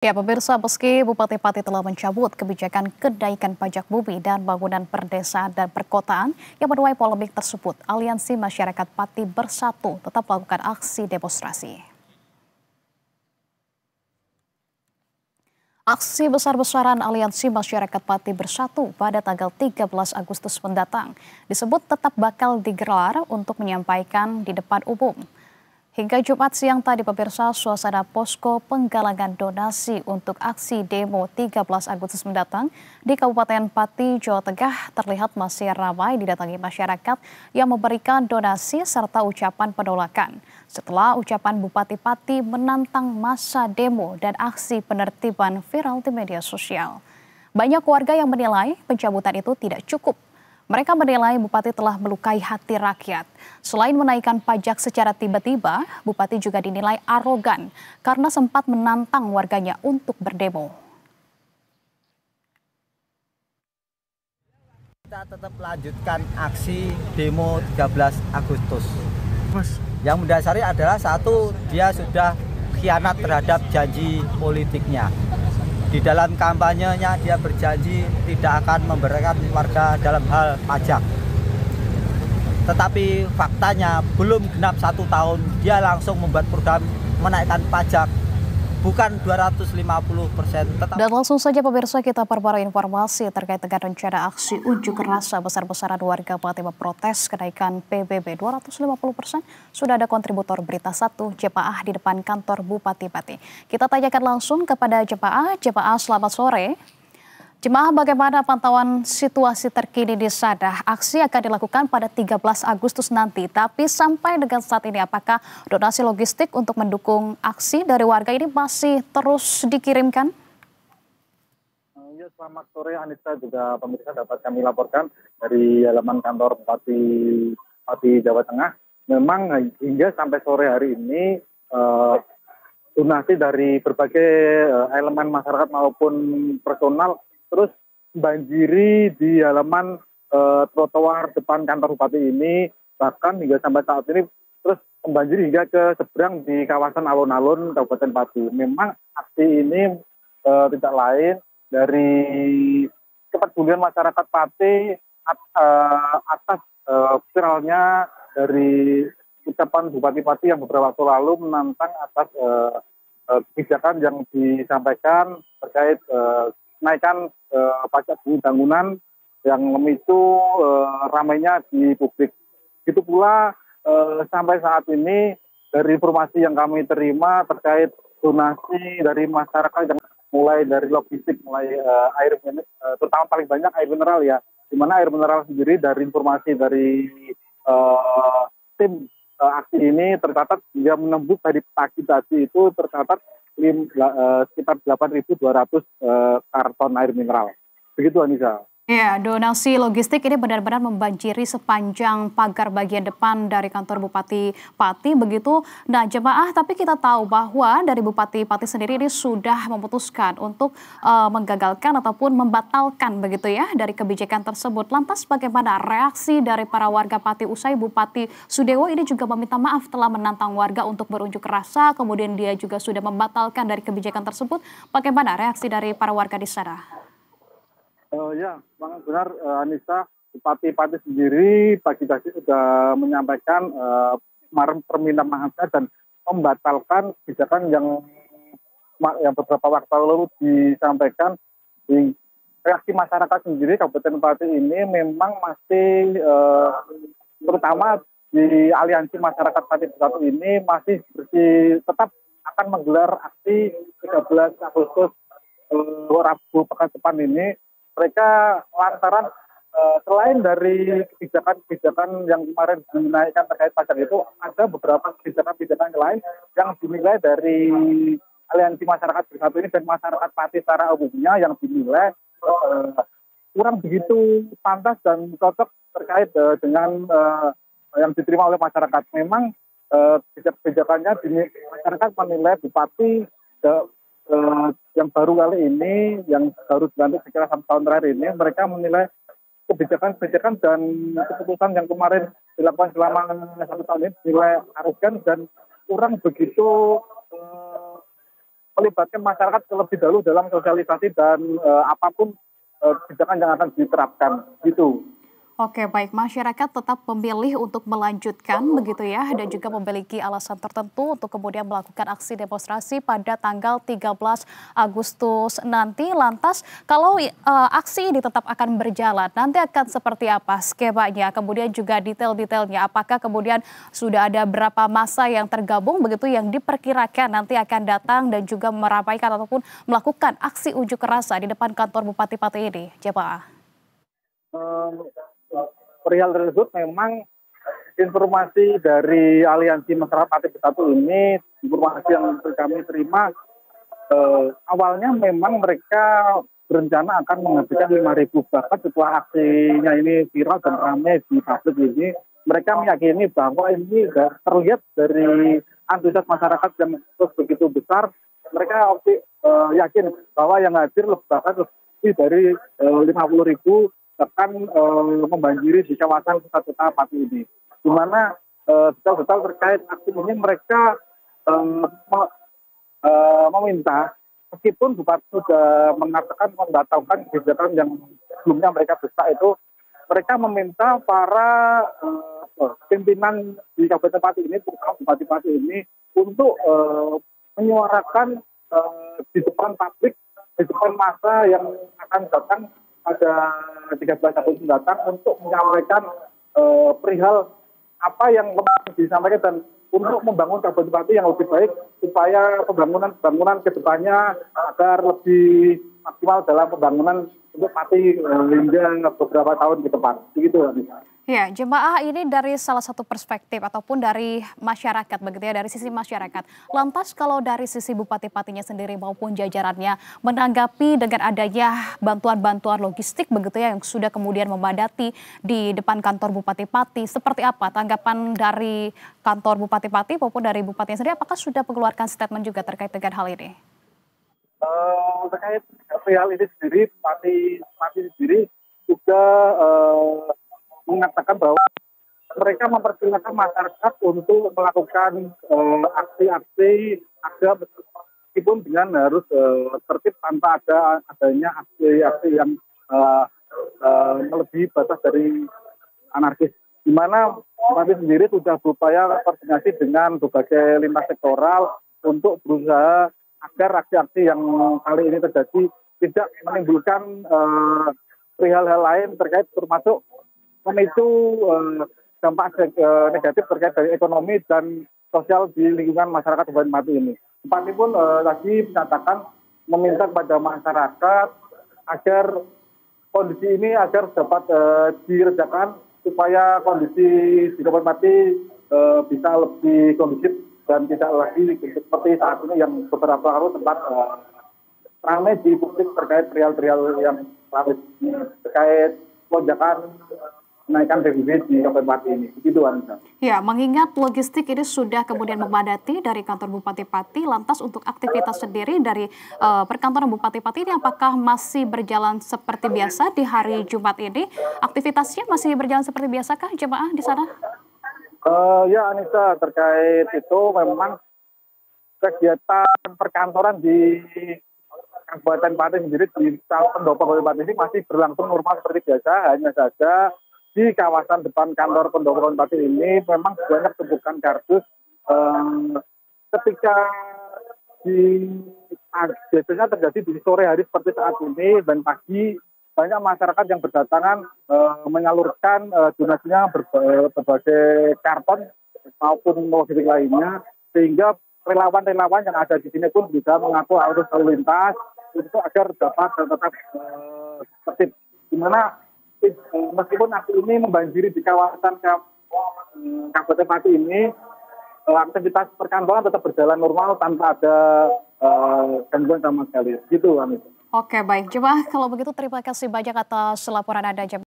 Ya, pemirsa, meski Bupati Pati telah mencabut kebijakan kenaikan pajak bumi dan bangunan perdesaan dan perkotaan yang menuai polemik tersebut, Aliansi Masyarakat Pati Bersatu tetap melakukan aksi demonstrasi. Aksi besar-besaran Aliansi Masyarakat Pati Bersatu pada tanggal 13 Agustus mendatang disebut tetap bakal digelar untuk menyampaikan di depan umum. Hingga Jumat siang tadi pemirsa, suasana posko penggalangan donasi untuk aksi demo 13 Agustus mendatang di Kabupaten Pati, Jawa Tengah terlihat masih ramai didatangi masyarakat yang memberikan donasi serta ucapan penolakan. Setelah ucapan Bupati Pati menantang masa demo dan aksi penertiban viral di media sosial. Banyak warga yang menilai pencabutan itu tidak cukup. Mereka menilai Bupati telah melukai hati rakyat. Selain menaikkan pajak secara tiba-tiba, Bupati juga dinilai arogan karena sempat menantang warganya untuk berdemo. Kita tetap lanjutkan aksi demo 13 Agustus. Yang mendasari adalah satu, dia sudah khianat terhadap janji politiknya. Di dalam kampanyenya dia berjanji tidak akan memberikan warga dalam hal pajak. Tetapi faktanya belum genap 1 tahun dia langsung membuat program menaikkan pajak bukan 250%. Dan langsung saja pemirsa kita perbarui informasi terkait dengan rencana aksi unjuk rasa besar-besaran warga Pati memprotes kenaikan PBB 250%. Sudah ada kontributor Berita 1 Jemaah di depan kantor Bupati Pati. Kita tanyakan langsung kepada Jemaah selamat sore. Jemaah, bagaimana pantauan situasi terkini di sana? Aksi akan dilakukan pada 13 Agustus nanti, tapi sampai dengan saat ini apakah donasi logistik untuk mendukung aksi dari warga ini masih terus dikirimkan? Ya, selamat sore Anissa, juga pemirsa dapat kami laporkan dari halaman kantor Pati Jawa Tengah. Memang hingga sampai sore hari ini donasi dari berbagai elemen masyarakat maupun personal terus banjiri di halaman trotoar depan kantor Bupati ini, bahkan hingga sampai saat ini terus membanjiri hingga ke seberang di kawasan alun-alun Kabupaten Pati. Memang aksi ini tidak lain dari kepedulian masyarakat Pati atas viralnya dari ucapan Bupati Pati yang beberapa waktu lalu menantang atas kebijakan yang disampaikan terkait kenaikan pajak bumi bangunan yang memicu ramainya di publik. Itu pula sampai saat ini dari informasi yang kami terima terkait donasi dari masyarakat yang mulai dari logistik, mulai air terutama paling banyak air mineral ya, di mana air mineral sendiri dari informasi dari tim aksi ini tercatat hingga menembus dari pagi tadi itu tercatat sekitar 8.200 karton air mineral. Begitu Anissa. Ya, donasi logistik ini benar-benar membanjiri sepanjang pagar bagian depan dari kantor Bupati Pati begitu. Nah, jemaah, tapi kita tahu bahwa dari Bupati Pati sendiri ini sudah memutuskan untuk menggagalkan ataupun membatalkan begitu ya dari kebijakan tersebut. Lantas bagaimana reaksi dari para warga Pati usai Bupati Sudewo ini juga meminta maaf telah menantang warga untuk berunjuk rasa, kemudian dia juga sudah membatalkan dari kebijakan tersebut. Bagaimana reaksi dari para warga di sana? Ya, benar Anissa, Bupati Pati sendiri pagi-pagi sudah menyampaikan permintaan maafnya dan membatalkan kebijakan yang beberapa waktu lalu disampaikan. Di reaksi masyarakat sendiri Kabupaten Pati ini memang masih terutama di Aliansi Masyarakat Pati Bersatu ini masih tetap akan menggelar aksi 13 Agustus Rabu pekan depan ini. Mereka lantaran selain dari kebijakan yang kemarin dinaikkan terkait pajak itu, ada beberapa kebijakan lain yang dinilai dari Aliansi Masyarakat Bersatu ini dan masyarakat Pati secara umumnya yang dinilai kurang begitu pantas dan cocok terkait dengan yang diterima oleh masyarakat. Memang kebijakannya masyarakat menilai Bupati yang baru kali ini, yang baru dilantik sekitar 1 tahun terakhir ini, mereka menilai kebijakan dan keputusan yang kemarin dilakukan selama 1 tahun ini dinilai arogan dan kurang begitu melibatkan masyarakat terlebih dahulu dalam sosialisasi dan apapun kebijakan yang akan diterapkan gitu. Oke, baik. Masyarakat tetap memilih untuk melanjutkan begitu ya, dan juga memiliki alasan tertentu untuk kemudian melakukan aksi demonstrasi pada tanggal 13 Agustus nanti. Lantas, kalau aksi ini tetap akan berjalan, nanti akan seperti apa skemanya? Kemudian juga detail-detailnya, apakah kemudian sudah ada berapa massa yang tergabung begitu yang diperkirakan nanti akan datang dan juga meramaikan ataupun melakukan aksi unjuk rasa di depan kantor Bupati Pati ini, Jemaah? Perihal tersebut memang informasi dari Aliansi Masyarakat Pati Bersatu ini, informasi yang kami terima, awalnya memang mereka berencana akan menghabiskan 5.000, bahkan setelah aksinya ini viral dan ramai di publik ini, mereka meyakini bahwa ini terlihat dari antusias masyarakat yang terus begitu besar, mereka yakin bahwa yang hadir bahkan lebih dari 50.000 akan membanjiri di kawasan pusat kota Pati ini. Di mana detail-detail terkait aksi ini mereka meminta, meskipun Bupati sudah mengatakan membatalkan kebijakan yang sebelumnya mereka desak itu, mereka meminta para pimpinan di Kabupaten Pati ini, terutama Bupati Pati ini, untuk menyuarakan di depan publik, di depan massa yang akan datang pada 13 Agustus mendatang untuk menyampaikan perihal apa yang disampaikan dan untuk membangun Kabupaten Pati yang lebih baik supaya pembangunan ke depannya agar lebih maksimal dalam pembangunan untuk Pati hingga beberapa tahun ke depan. Begitu, Anissa. Ya, Jemaah, ini dari salah satu perspektif ataupun dari masyarakat begitu ya, dari sisi masyarakat. Lantas kalau dari sisi Bupati Patinya sendiri maupun jajarannya menanggapi dengan adanya bantuan-bantuan logistik begitu ya yang sudah kemudian memadati di depan kantor Bupati Pati, seperti apa tanggapan dari kantor Bupati Pati maupun dari Bupatinya sendiri? Apakah sudah mengeluarkan statement juga terkait dengan hal ini? Terkait hal ini sendiri, Pati sendiri juga mengatakan bahwa mereka mempersilahkan masyarakat untuk melakukan aksi-aksi agar meskipun dengan harus tertib tanpa adanya aksi-aksi yang melebihi batas dari anarkis. Di mana kami sendiri sudah berupaya koordinasi dengan berbagai lintas sektoral untuk berusaha agar aksi-aksi yang kali ini terjadi tidak menimbulkan perihal-hal lain terkait termasuk memicu dampak negatif terkait dari ekonomi dan sosial di lingkungan masyarakat Kabupaten Pati ini. Bupati pun tadi menyatakan meminta kepada masyarakat agar kondisi ini agar dapat diredakan supaya kondisi di Kabupaten Pati bisa lebih kondusif dan tidak lagi seperti saat ini yang beberapa hari sempat ramai di publik terkait perihal-perihal yang ramai terkait lonjakan menaikkan PBB di Kabupaten Pati ini. Begitu, Anissa. Ya, mengingat logistik ini sudah kemudian memadati dari kantor Bupati Pati, lantas untuk aktivitas sendiri dari perkantoran Bupati Pati ini apakah masih berjalan seperti biasa di hari Jumat ini? Aktivitasnya masih berjalan seperti biasakah jemaah di sana? Ya, Anissa, terkait itu memang kegiatan perkantoran di Kabupaten Pati sendiri di pendopo Kabupaten Pati ini masih berlangsung normal seperti biasa, hanya saja di kawasan depan kantor pendopo Pati ini memang banyak tumpukan kardus ketika biasanya terjadi di sore hari seperti saat ini dan pagi banyak masyarakat yang berdatangan menyalurkan donasinya berbagai karton maupun logistik lainnya sehingga relawan-relawan yang ada di sini pun bisa mengatur arus lalu lintas untuk agar dapat tetap tertib. Di mana meskipun aksi ini membanjiri di kawasan Kabupaten Pati ini, aktivitas perkantoran tetap berjalan normal tanpa ada gangguan sama sekali. Gitu, Anissa. Oke, baik. Jemaah, kalau begitu terima kasih banyak atas laporan Anda.